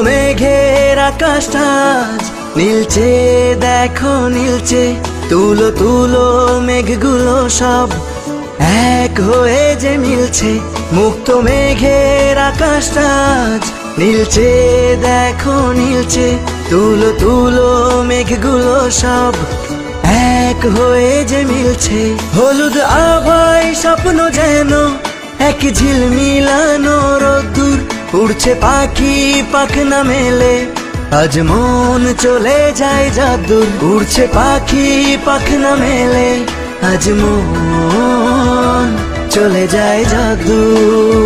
মেঘের আকাশটা আজ নীলচে, দেখো নীলচে। তুলো তুলো মেঘগুলো সব এক হয়ে যে মিলছে। মুক্ত মেঘের আকাশটা আজ নীলচে, দেখো নীলচে। তুলো তুলো মেঘগুলো সব এক হয়ে যে মিলছে। হলুদ আভায় স্বপ্ন যেন এক ঝিলমিলানো রোদ্দুর। উড়ছে পাখি পাখনা মেলে, আজ মন চলে যায় যাদুর। উড়ছে পাখি পাখনা মেলে, আজ মন চলে যায় যাদুর।